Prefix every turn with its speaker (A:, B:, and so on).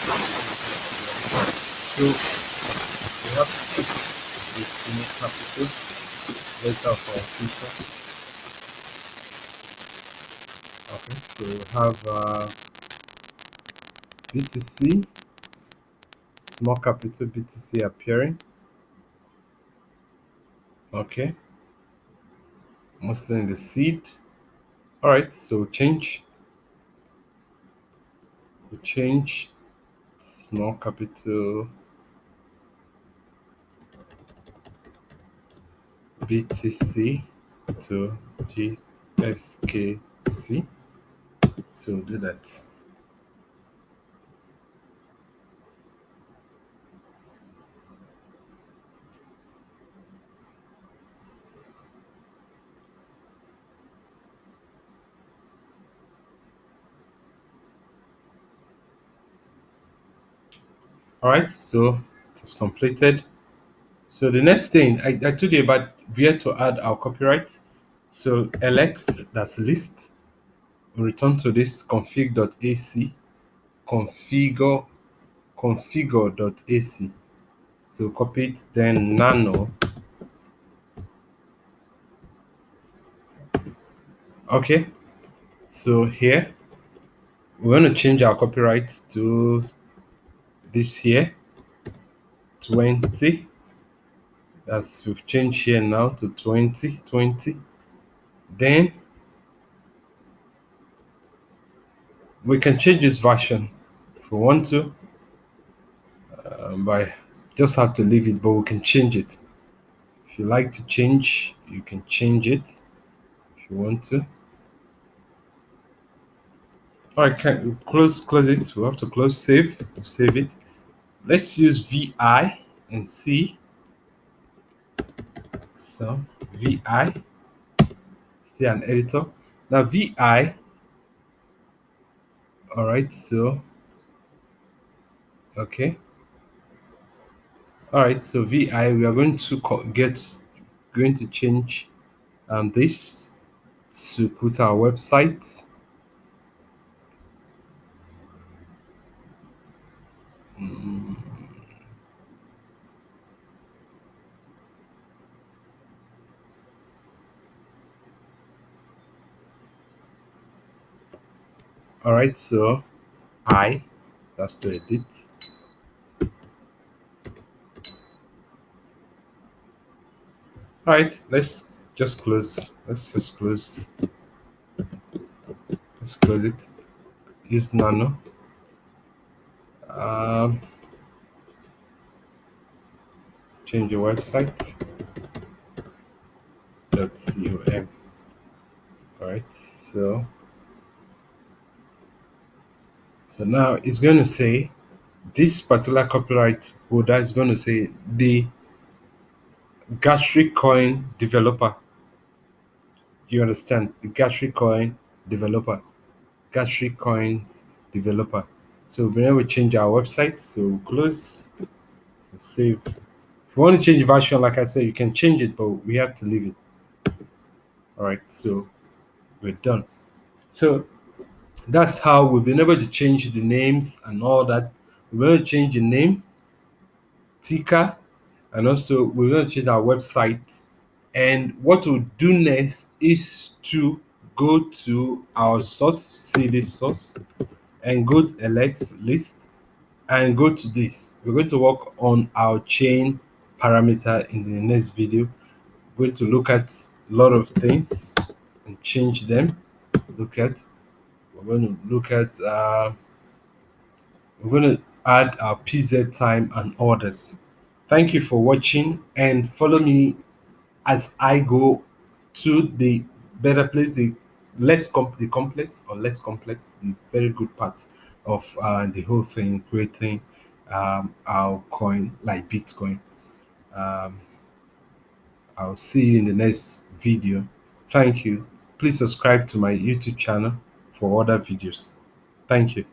A: So we have to put the small capital letter of our future. Okay, so we have BTC, small capital BTC appearing. Okay, mostly in the seed. All right, so we change small capital BTC to GSKC. So do that. All right, so it is completed. So the next thing I told you about where to add our copyright. So LX, that's list. We return to this config.ac, configure configure.ac. So copy it, then nano. Okay, so here we're going to change our copyright to this here 20. As we've changed here now to 2020. Then we can change this version if we want to, but just have to leave it, but we can change it. If you like to change, you can change it if you want to. All right, can we close it? We have to close save it. Let's use VI and see. So VI, see an editor. Now VI, all right, so okay. All right, so VI, we are going to going to change this to put our website. Mm, all right, so that's to edit. All right, let's just close. Let's close it. Use Nano. Um, change your website. .com. All right, so now it's going to say this particular copyright holder is going to say the Gatry coin developer. You understand? The Gatry coin developer. Gatry coins developer. So whenever we change our website, so we'll close and save. If you want to change the version, like I said, you can change it, but we have to leave it. All right, so we're done. So that's how we've been able to change the names and all that. We're going to change the name, ticker, and also we're going to change our website. And what we'll do next is to go to our source, see this source, and go to LX list and go to this. We're going to work on our chain parameter in the next video. We're going to look at a lot of things and change them. We're going to look at we're going to add our PZ time and orders. Thank you for watching and follow me as I go to the better place, the the complex or less complex, the very good part of the whole thing, creating our coin like Bitcoin. Um, I'll see you in the next video. Thank you. Please subscribe to my YouTube channel for other videos. Thank you.